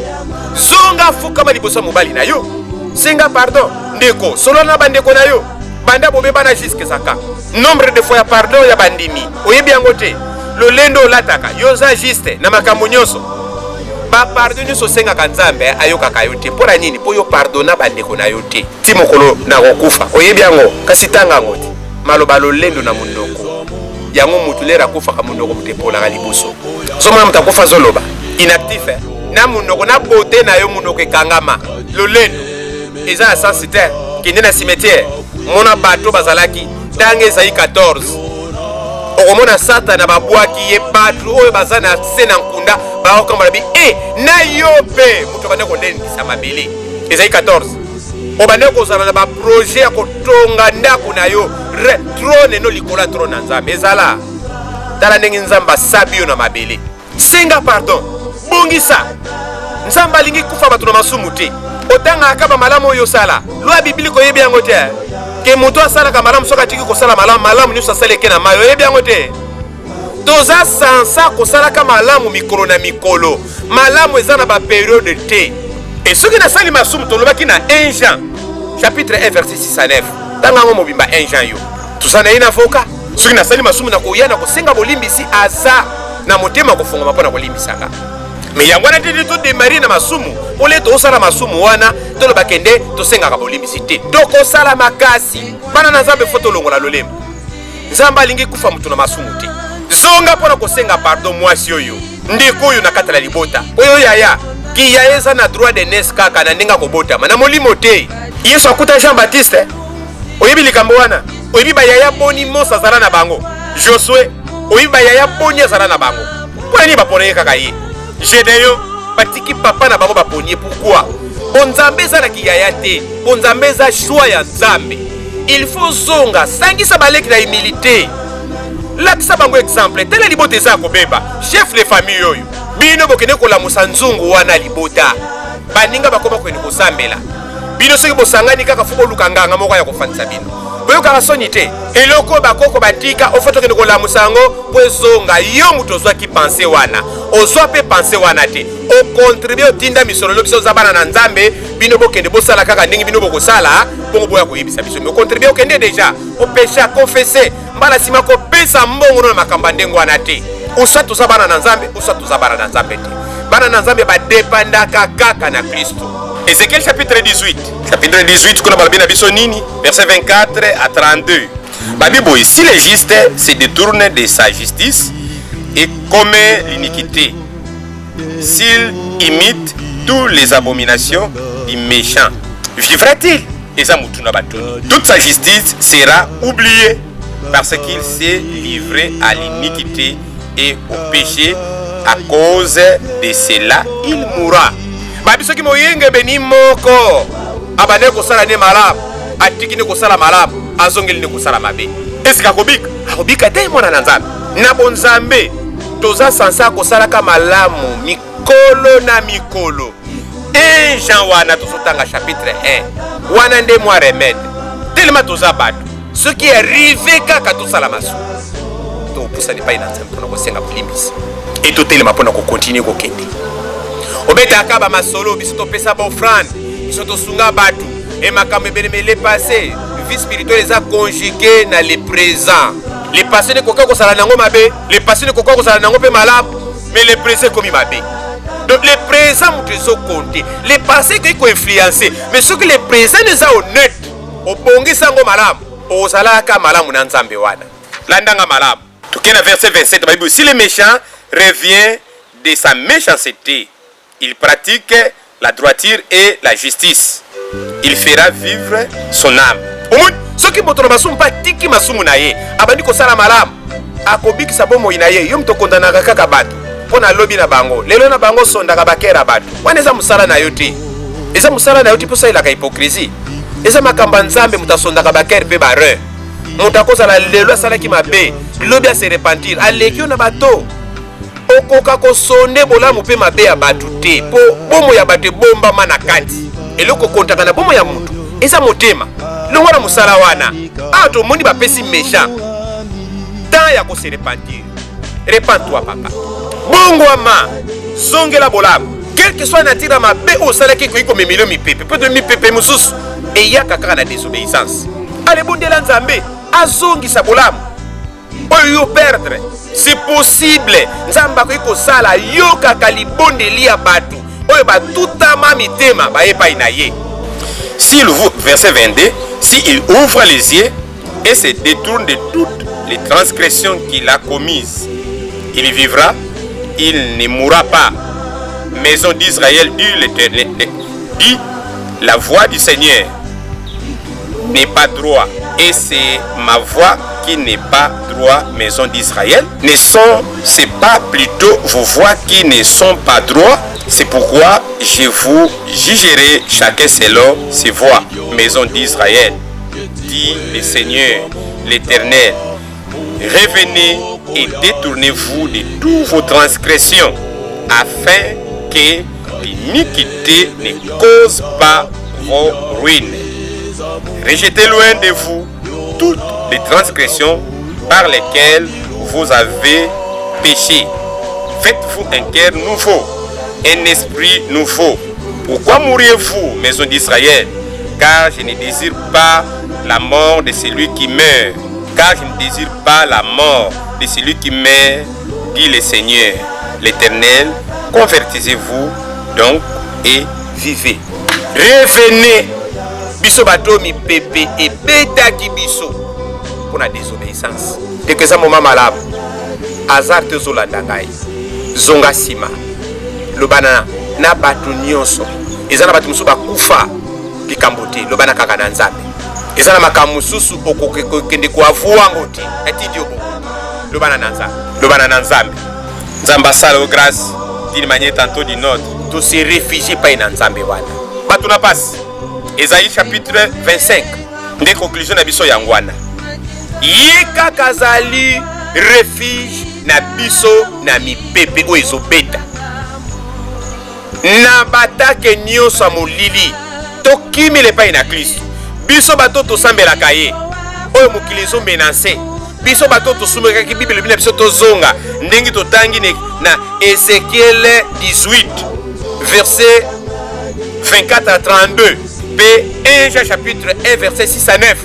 zonga fuka malibosa mobali na yo senga pardon ndeko solo na bandeko na yo banda bobeba na jusque zaka nombre de fois ya pardon ya bandimi oyebi yango te lolendo olataka yo za juste na makambo nyonso ba pardon nyonso sengaka nzambe ayokaka yo te mpona nini po yo pardona bandeko na yo te ti mokolo na kokufa oyebi yango kasi tanga yango te maloba lolendo na monoko yango mutu lera akufaka monoko mutepolaka liboso somona mutu akufa zoloba inactif na monoko na bote na yo monoko ekangama lolendo eza ya sens te kende na cimetière mona bato bazalaki ntango ezali 14 okomona satana babwaki ye bato oyo baza na se na nkunda baokambola bi na yo mpe moto bande kondendisa mabele ezali 14 obande kozala na baprojet ya kotonga ndako na yo trone no likolo ya trone na nzambe ezala tala ndenge nzambe asabi yo na mabele senga pardon bongisa nzambe alingi kufa bato na masumu te otanga akaba malamu oyo sala loi biblique oyebi yango te ke moto asalaka malamu soki atiki kosala malamu nyonso asaleke na mayi oyebi yango te toza sansa kosalaka malamu mikolo na mikolo malamu eza na baperiode te e soki nasali masumu tolobaki na 1 Jean chapitre 1 verset 6 à 9. Tanga ngo mobimba 1 Jean yo. Tusana ina foka. Soki na sali masumu na koya na kosenga bolimbisi aza na motema kofunga mapona kolimbisaka. Mais yango na tete to démarrer na masumu, ole to sala masumu wana, to lo bakende to senga ka bolimbisi te. To ko sala makasi. Bana na Nzambe foto longola lolemo. Nzamba lingi kufa mutu na masumu te. Zonga pona kosenga pardon mwasi oyo. Ndeko oyo nakatala libota. Oyo yaya ki yaeza na droit de naissance kaka na ndenga kobota. Mana molimo te. Yesu akuta Jean Baptiste. Oyebi likambo wana. Oyebi ba yaya boni mosa zala na bango. Josué oyebi ba yaya boni zala na bango. Pona ni ba pona kaka ye. Gédéon batiki papa na bango ba poni pourquoi? Bonzambe za na ki yaya te. Bonzambe za choix ya Nzambe. Il faut zonga sangisa baleki na humilité. Lakisa bango exemple tele libota eza kobeba chef de famille oyo bino bokene kolamusa nzungu wana libota baninga bakoma kwene kosambela bino soki bosangani kaka fuko lukanganga moko ya kofandisa bino boyoka soni te eloko bakoko batika ofoto kene kolamusa ngo pozonga yo muto ozwaki penser wana ozwa pe penser wana te o contribuer otinda misolo lobiso zabana na Nzambe bino bokende bosala kaka ndenge bino bokosala bongo boya koyebisa biso mais contribuer okende déjà o péché à confesser mbala sima ko pesa mbongo na makamba ndengo wana te usa tuza bana na Nzambe usa tuza bana na Nzambe te bana na Nzambe ba dépendaka kaka na Kristo. Ézéchiel chapitre 18 kuna balabina biso nini verset 24 à 32 Babibo si le juste se détourne de sa justice et commet l'iniquité s'il imite toutes les abominations du méchant vivra-t-il? Toute sa justice sera oubliée parce qu'il s'est livré à l'iniquité et au péché. À cause de cela, il mourra. Babiso ki moyenge beni moko abane ko sala ne malamu atiki ne ko sala malamu azongeli ne ko sala mabe. Esika kobika akobika te mona na Nzambe na bonzambe toza sansa ko sala ka malamu mikolo na mikolo. Et Jean wana tosotanga chapitre 1 wana nde mwa remède tellement toza bato ce qui est arrivé kaka tosala masu to pusani pa ina Nzambe pona ko senga kulimbisa et to tellement pona ko continuer ko kende obeta akaba masolo biso to pesa ba offrande biso to sunga bato et makambe belemele passé vie spirituelle eza conjugué na le présent le passé ne koka ko sala nango mabe le passé ne koka ko sala nango pe malamu mais le présent komi mabe. Donc le présent nous compter, le passé qui est influencé, mais ce que le présent nous a honnête, au bongi sango malam, au salaka malam na Nzambe wana. Landanga malam. Tukena verset 27 Bible si le méchant revient de sa méchanceté, il pratique la droiture et la justice. Il fera vivre son âme. Omun, ce qui botono basum pa tiki masumu na ye, abandi ko sala malam, akobiki sabomo inaye, yom to kondana kaka bato. Pona lobi na bango lelo na bango sondaka bakera bato wana eza musala na yo te eza musala na yo te posa ilaka hypocrisie eza makamba Nzambe mutasondaka bakere pe bare mutakozala lelo asalaki mabe lobi se repentir aleki yo na bato okoka kosonde bolamu pe mabe ya bato te po bomo ya bato bomba mana kati eloko kontaka na bomo ya mutu eza motema longo na musala wana ato moni bapesi méchant temps ya ko se repentir. Repends-toi papa bongwama zongela bolamu quel que soit natira mabe osalaki ko memelo mipepe peut de mipepe mususu eyaka kaka na désobéissance ale bondela Nzambe azongisa bolamu oyo yo perdre c'est possible Nzamba ko sala yo kaka libondeli ya batu oyo batutama mitema bayepa inaye. S'il ouvre verset 22 s'il ouvre les yeux et se détourne de toutes les transgressions qu'il a commises, il vivra, il ne mourra pas. Maison d'Israël, dit l'Éternel, dit la voix du Seigneur n'est pas droit. Et c'est ma voix qui n'est pas droit, maison d'Israël. Ne sont-ce pas plutôt vos voix qui ne sont pas droits? C'est pourquoi je vous jugerai chacun selon ses voix, maison d'Israël, dit le Seigneur, l'Éternel. Revenez et détournez-vous de toutes vos transgressions, afin que l'iniquité ne cause pas vos ruines. Rejetez loin de vous toutes les transgressions par lesquelles vous avez péché. Faites-vous un cœur nouveau, un esprit nouveau. Pourquoi mourriez-vous, maison d'Israël? car je ne désire pas la mort de celui qui meurt, car je ne désire pas la mort de celui qui meurt, dit le Seigneur, l'Éternel. Convertissez-vous donc et vivez. Revenez. Biso bato mi pepe et beta ki biso pour la désobéissance. Dès que ça moment malade, hasard te zolanda ngai. Zonga sima. Lobana na bato nyonso. Ezana bato musu bakufa likambote lobana kaka na nzambe. Ezana makamususu okokende ko avuango ti. Etidio bo. Lobana na nzambe. Lobana na nzambe. Nzamba sala au grâce d'une manière tantôt d'une autre. Tous ces réfugiés pas na nzambe wana. Bato na passe. Esaïe chapitre 25. Nde conclusion na biso yangwana. Yeka kazali refuge na biso na mipepe o ezobeta. Na batake nyonso ya molili tokimile epai na Kristo. Biso bato tosambelaka ye oyo mokili ezomenase. Biso bato tosumbekaki Bible bina biso tozonga ndenge totangi na Ézéchiel 18 verset 24 à 32 et 1 Jean chapitre 1 verset 6 à 9.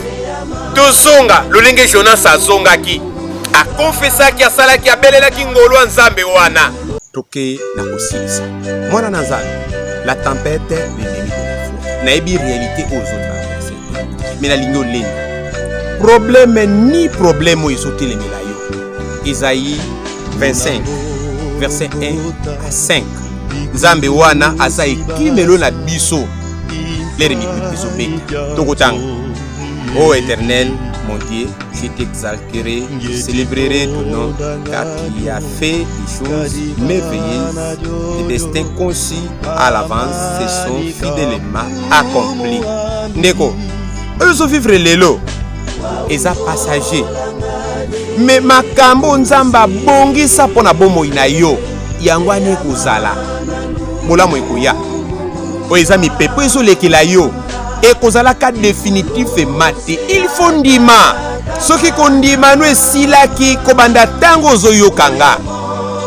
Tozonga lolenge Jonas azongaki akonfesaki asalaki abelelaki ngolo ya Nzambe wana. Toke na kosilisa mwana na Nzambe la tempête l'ennemi de la foi nayebi réalité aux autres mais na lingo leni problème ni problème ezotelemela yo. Isaïe 25 verset 1 à 5. Nzambe wana aza ekimelo na biso l'ennemi de la foi. Ô Éternel, mon Dieu, je t'exalterai, je célébrerai ton nom, car tu as fait des choses merveilleuses, des destins conçus à l'avance se sont fidèlement accomplis. Ndeko, eux vivre lelo, ils ont passager. Mais makambo nzamba bongi sa pona bomo ina yo, yangwane kozala. Mola mo ekoya. O ezami pepe zo lekela yo. Et kozala ka définitif et maté. Il faut ndima. Soki kondima no esilaki kobanda tango zoyo kanga.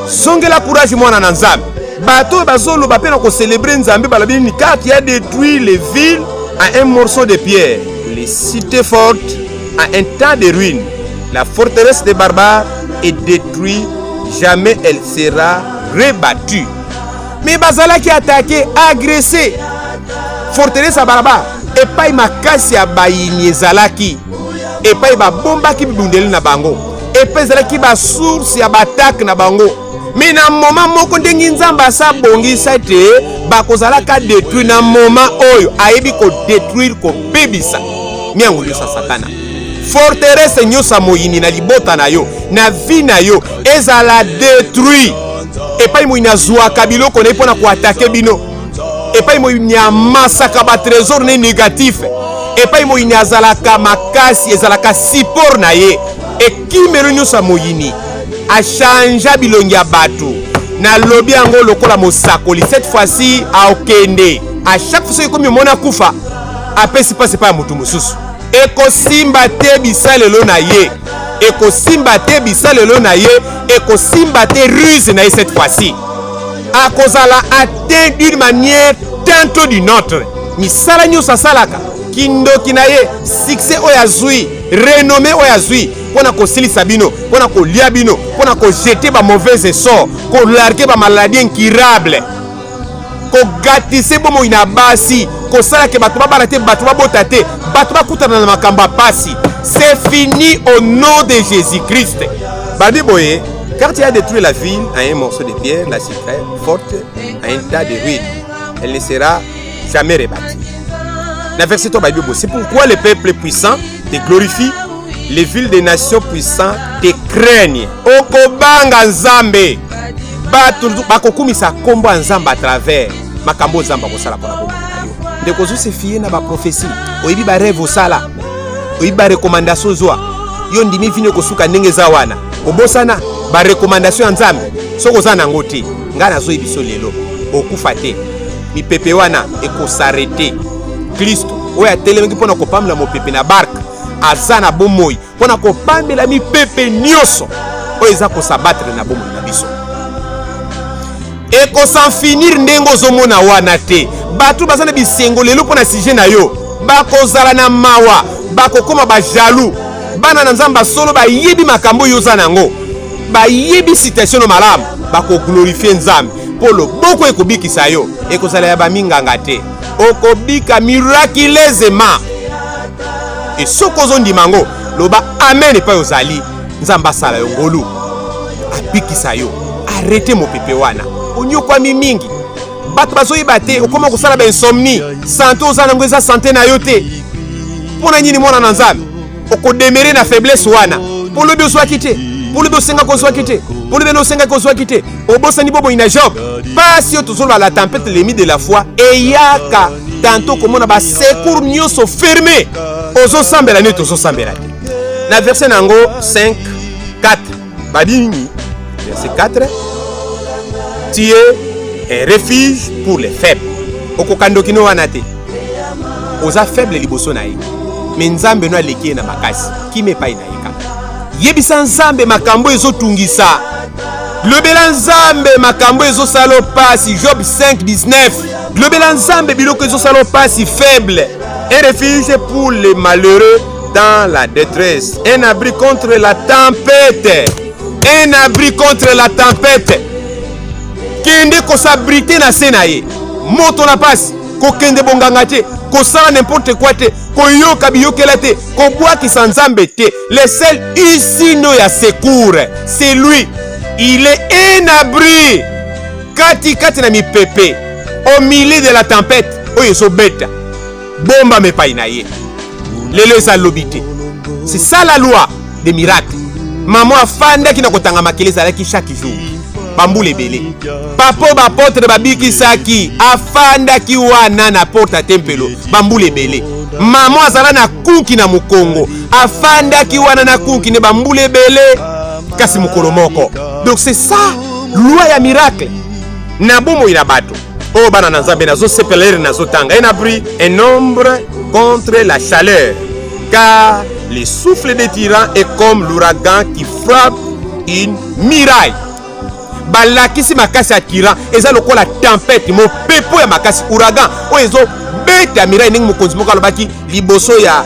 Songela courage mwana na Nzambe. Bato bazolo ba pena ko célébrer Nzambe balabi ni car qui a détruit les villes à un morceau de pierre, les cités fortes à un tas de ruines. La forteresse des barbares est détruite, jamais elle sera rebattue. Mais bazala qui attaqué, agressé. Forteresse à barbares. Et pas makasi ya bayini ezalaki et pas ba bomba ki bundeli na bango et pas ezalaki ba source ya batak na bango mais na moment moko ndengi Nzamba sa bongi sa te ba kozala ka détruire na moment oyo ayebi ko détruire ko bebisa miango sa satana forteresse nyosa moyini na libota na yo na vie na yo ezala détruit et pas moyina zwa kabilo ko na ipona ko attaquer bino. Et pas il y a massacre ba trésor négatif et pas il y a zalaka makasi ezalaka sipor na ye et qui melonyo sa moyini a changé bilongia bato na lobby ango lokola mosakoli cette fois-ci a okende à chaque fois que comme mona kufa apesi passe pas mutu mususu et ko simba te bisalelo na ye et ko simba te bisalelo na ye et ko simba te ruse na ye cette fois-ci. A kozala atteint d'une manière tantôt d'une autre. Misala nyosa salaka kindo kinaye succès oyazui renommé oyazui pona ko silisa bino pona ko lia bino pona ko jeter ba mauvais sort ko larguer ba maladie incurable ko gatise bomo ina basi ko sala ke bato ba te bato ba botate bato ba kutana na makamba pasi. C'est fini au nom de Jésus-Christ. Babi boye. Car tu as détruit la ville à un morceau de pierre, la cité forte à un tas de ruines. Elle ne sera jamais rebâtie. C'est pourquoi les peuples puissants te glorifient, les villes des nations puissantes te craignent. Okobanga Nzambe. Bakokumisa kombo Nzambe à travers makambo Nzamba kosala pona bombo. Ndeko zo se fier na ba prophétie. Oyibi ba rêve osala. Oyibi ba recommandation zoa. Yo ndimi vino kosuka ndenge za wana. Obosana ba recommandation Nzambe soko za nango te nga nazo ebiso lelo okufa te mipepe wana ekosarete. Kristo oyo atelemaki mpona kopamela mopepe na barka aza na bomoi mpona kopamela mipepe nyonso oyo eza kosabatre na bomoi na biso ekosan finir ndenge ozomona wana te. Bato baza na bisengo lelo mpona sujet na yo bakozala na mawa bakokoma bajaloux bana na nzambe solo bayebi makambo yoza nango bayebi situation no malamu bakoglorifie nzambe mpo loboko ekobikisa yo ekozala ya baminganga te okobika miraculeusement e soki ozondima ngo loba amen epai ozali nzambe asala yo ngolu abikisa yo arrete mopepe wana onyokwami mingi bato bazoyeba te okoma kosala bainsomnie sante oza nango eza sante na yo te mpona nini mwana na nzambe okodemere na faiblesse wana mpo lobi ozwaki te mpo lobi osengaki ozwaki te mpo lobi osengaki ozwaki te obosani boboyi na job pasi oyo tozoloba la tempête l'ennemi de la foi eyaka tanto komona basecour nyonso ferme ozosambela nini tozosambela te na verset nango 5 4 badini verset 4 tu es un refuge pour les faibles okokandokino wana te oza faible liboso na ye me nzambe no aleki ye na makasi kima epai na ye kaka yebisa nzambe makambo ezotungisa lobela nzambe makambo ezosala pasi Job 5:19 lobela nzambe biloko ezosala pasi faible un refuge pour les malheureux dans la détresse un abri contre la tempête un abri contre la tempête kende kosabrite na se na ye moto na pasi kokende bonganga te kosala n'importe quoi te koyoka biyokela te kobwakisa nzambe te le seul isino ya secours c'est lui il est un abri kati na mipepe au milieu de la tempête oyo ezobeta bomba mepai na ye lelo eza lobi te c'est ça la loi des miracles mama afandaki na kotanga makele ezalaki chaque jour bambula ebele papo bapotre babikisaki afandaki wana na porte ya tempelo bambula ebele mama azala na kuki na mokongo afandaki wana na kuki ne bambula ebele kasi mokolo moko donc c'est ça loi ya miracle na bomoi na bato oyo bana na nzambe nazosepelere nazotanga un abri un ombre contre la chaleur car le souffle des tyrans est comme l'ouragan qui frappe une muraille balakisi makasi ya tyran eza lokola tempête mopepo ya makasi ouragan oyo ezobeta miraille ndenge mokonzi moko alobaki liboso ya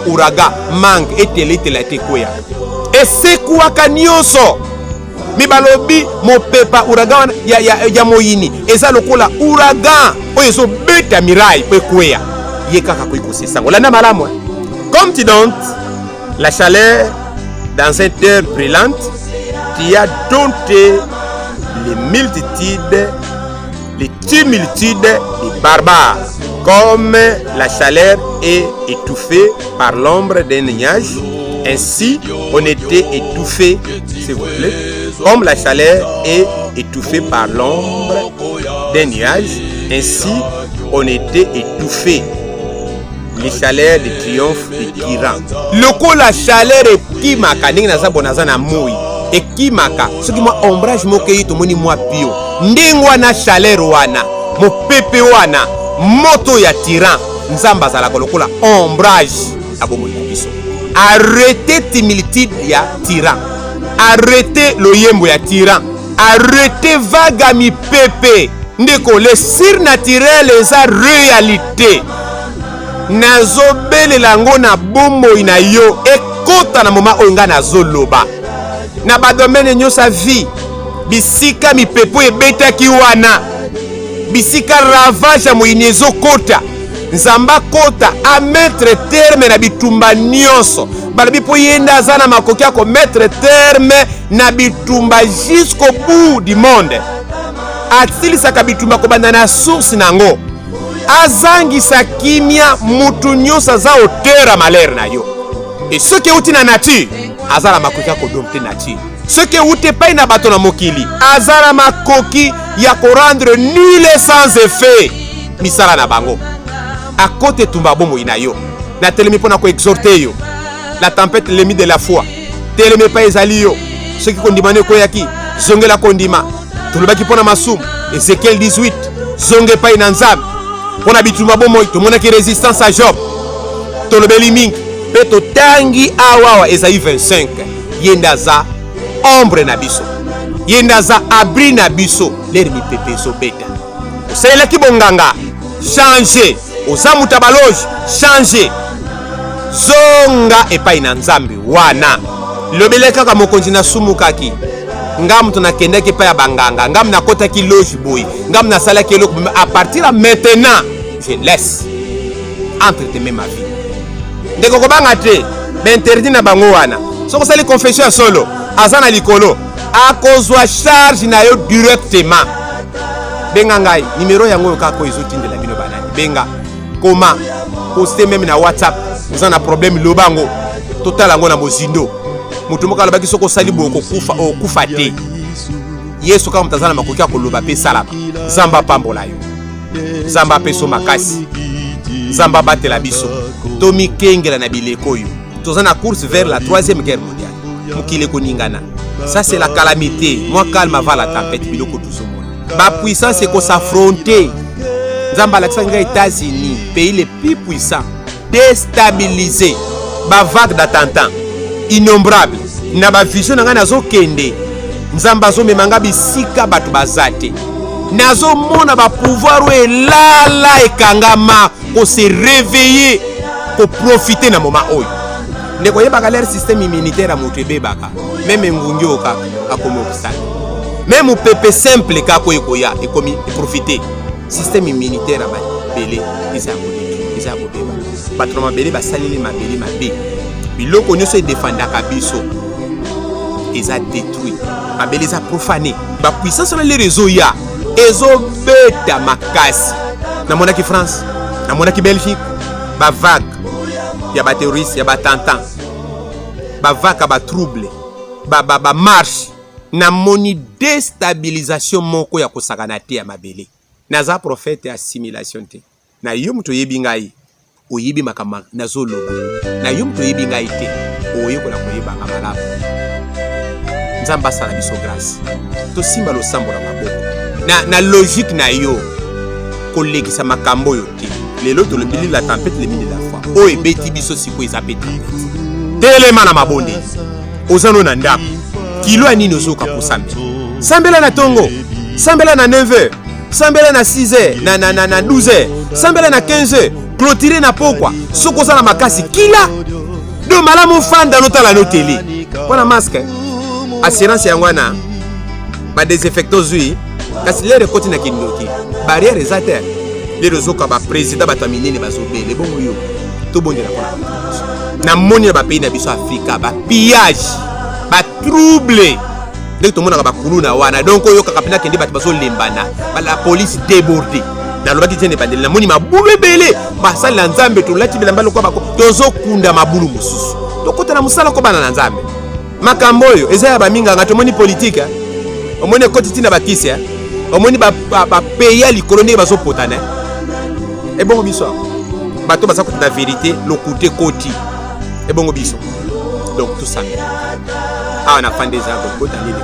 ouragan mangue etela te kweya esekuwaka nyonso mi balobi mopepa ouragan ya moyini eza lokola ouragan oyo ezobeta miraille mpo ekweya ye kaka koyikosa esango landa malamu comme tu donnes la chaleur dans cette terre brûlante tu as dompté les tumultudes des barbares comme la chaleur est étouffée par l'ombre d'un nuage ainsi on était étouffé s'il vous plaît comme la chaleur est étouffée par l'ombre d'un nuage ainsi on était étouffé les chaleurs de triomphe de tyran loko la chaleur ekimaka ndenge naza bonaza na moi ekimaka soki mwa ombrage moko eyi tomoni mwa pio ndenge wana chaleur wana mopepe wana moto ya tyran nzambe azalaka lokola ombrage abomoi na biso arrete timilitude ya tyran arrete loyembo ya tyran arrete vaga mipepe ndeko le surnaturel eza réalité nazobelela yango na bomoi na yo ekota na moma oyo nga nazoloba na badomene nyonso ya vie bisika mipepo ebetaki wana bisika ravage ya moyini ezokota nzambe akota ametre terme na bitumba nyonso balobi mpo ye nde aza na makoki ya kometre terme na bitumba jusqu'au bout du monde atilisaka bitumba kobanda na source nango azangisa kimia mutu nyonso aza otera malere na yo e soki euti na nature aza na makoki ya kodompte nature soki euti epai na bato na mokili aza na makoki ya korendre nul sans effet misala na bango akote etumba bomoi na yo natelemi mpo na koexorte yo la tempête l'ennemi de la foi telemi epai ezali yo soki kondima nde ekoyaki zongela kondima tolobaki mpo na masumu Ezekiel 18 zonge epai na nzambe mpo na bitumba bomoi tomonaki résistance ya Job tolobeli mingi mpe totangi awawa ezali 25 ye nde aza ombre na biso ye nde aza abri na biso lere mipepe ezobeta osalelaki bonganga change ozamuta baloge change zonga epai na nzambe wana lobele kaka mokonzi na sumukaki ngam to nakendaki epai ya banganga ngam nakotaki loge boy ngam nasalaki eloko à partir de maintenant je laisse entre tes mains ma vie ndeko kobanga te interdit na bango wana soko sali confession ya solo aza na likolo akozwa charge na yo directement benga ngai numéro yango oyo kaka ezotindela bino banani benga koma poste même na WhatsApp oza na problème lobango totala yango na mozindo mutu moko alobaki soko osali boye okufa te yesu kaka mutazana makoki ya koloba mpe salama nzambe apambola yo nzambe apeso makasi nzambe abatela biso tomikengela na bileko oyo toza na course vers la 3e guerre mondiale mokili ekoningana. Ça c'est la calamité. Moi calme avant la tempête biloko tozomona. Ba puissance eko s'affronter. Nzamba alakisanga États-Unis, pays les plus puissants, déstabilisé. Ba vague d'attentats innombrables. Na ba vision nga nazo kende. Nzamba zo memanga bisika batu bazate. Nazo mona ba pouvoir elala ekangama ko se réveiller, ko profiter na moment oyo. Ndeko yebaka leur système immunitaire a montrebé baka. Même ngungi oka akomo kisali. Même pepe simple kako ekoya ekomi profiter. Système immunitaire ba belé isa ko beba. Patron belé ba salili mabeli mabe. Biloko nyoso e défendaka biso. Ils a détruit. Ba belé za profané. Ba puissance sur les réseaux ya. Ezo beta makasi. Na monaki France, na monaki Belgique, ba vague. Ya ba terroriste, ya ba tantan. Ba vague ba trouble. Ba marche. Na moni déstabilisation moko ya kosakana te ya mabele. Naza prophète assimilation te. Na yo muto yebi ngai. Oyebi makama nazoloba. Na yo muto yebi ngai te. Oyeko na koyeba ngamala. Nzamba sala biso grâce. To simba lo sambo na maboko. Na logique na yo. Kolekisa makambo yo te. Lelo to lombili la tempête le mini la foi. O ebeti biso siko ezapeti. Telema na mabonde. Ozano na ndako. Kilo anini ozoka pour sambe. Sambela na tongo. Sambela na 9h. Sambela na 6h. Na 12h. Sambela na 15h. Clôturer na pokwa. Soko za na makasi kila. Do malamu fanda notala no télé. Pona masque. Assurance yangwana. Ba désinfectant zui. Kasi lere koti na kindoki. Barrière ezate. Lere zoka ba président bataminene bazobe. Le bongo yo. To bonde na kona. Na moni ba pays na biso Afrika ba pillage. Ba trouble. Dès que tout le monde a bakulu na wana. Donc yo kakapina kendi bat bazo lembana. Ba la police débordée. Na lobaki tene bandela moni mabulu ebele. Ba sala nzambe to lati bilamba lokwa bako. Tozo kunda mabulu mususu. To kota na musala ko bana na nzambe. Makambo yo eza ya ba minga ngato moni politique. Omoni koti tina bakisi ya. Omoni ba pays likolo ndenge bazo potana. E bongo biso. Bato baza ko na vérité lokuté koti. E bongo biso. Donc tout ça. Ah, on a fait des arbres pour aller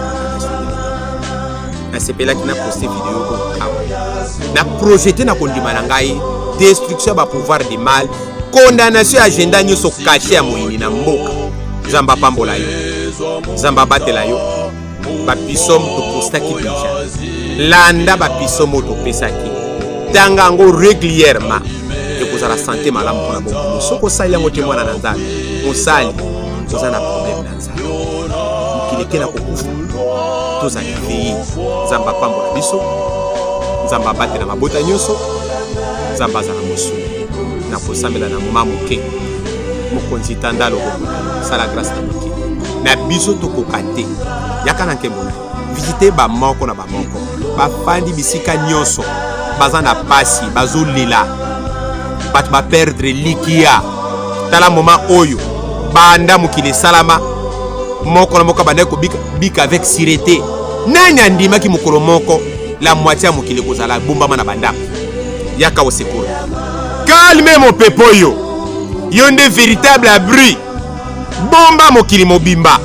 na sepela qui na posté vidéo ko na projeté na kondima na ngai destruction ba pouvoir du mal condamnation agenda nyoso caché ya moyini na mboka nzamba pambola yo nzamba batela yo ba pisom to posta ki bija landa ba pisom to pesaki tanga ngo régulièrement et pour la santé malamu pour la bongo soko sali yango te mwana na nzambe mosali toza na problème na nzambe mokili na kokufa toza kivei nzamba pambola biso nzamba bate na mabota nyonso nzamba za na mosu na kosambela na moma moke mokonzi tandalo sala grâce na moke na biso tokoka te yaka na nkembo na visiter ba moko na ba moko bafandi bisika nyonso baza na pasi bazolela bato ba perdre likia tala moma oyo banda mokili salama moko na moko banda ko bika avec sûreté nani andima ki mokolo moko la moitié mokili kozala bombama na banda yaka au secours calme mon pepoyo yonde véritable abri bomba mokili mobimba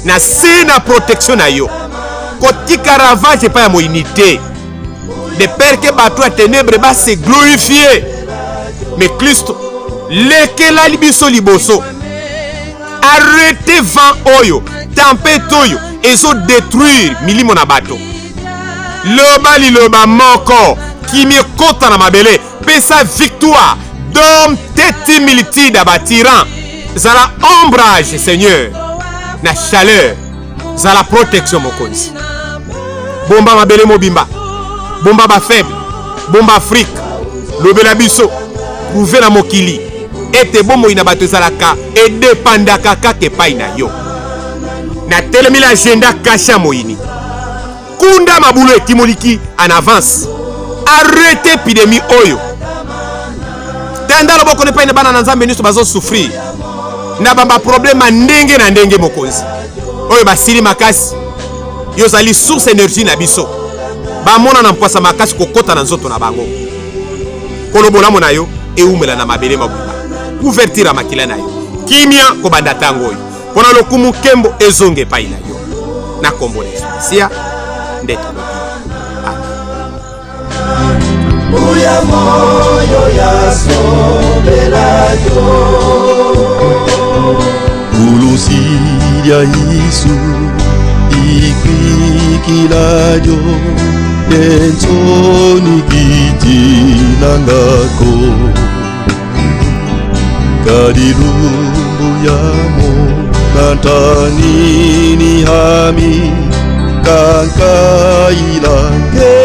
na sena protection na yo kotika ravage pa ya moinité de peur que bato a ténèbres ba se glorifier mais Christ lekela libiso liboso arrêtez vent oyo tempête oyo ezo détruire milimo na bato loba liloba moko kimi kota na mabele pe pesa victoire d'homme teti militida batiran zala ombrage Seigneur na chaleur zala protection mokonzi bomba mabele mobimba bomba ba faible bomba Afrique lobela biso prouver na mokili ete bomo ina bato ezalaka edepandaka kaka epai na yo na telemi la agenda kasha moyini kunda mabulo etimoliki en avance arrêtez épidémie oyo tenda loboko ne paine bana na nzambe nyonso bazo souffrir na bamba problème ndenge na ndenge mokonzi oyo basili makasi yo zali source énergie na biso bamona na mpwasa makasi kokota na nzoto na bango kolobolamu na yo eumela na mabele mabunda couverture makila na yo kimia kobanda tango oyo pona lokumu kembo ezonge epai na yo na kombo na Sia ndeta Uya moyo ya sobelayo Ulusi ya Yesu ikwikilayo Ensoni kitinangako Kadilumbu yamo Nantanini hami Kankailange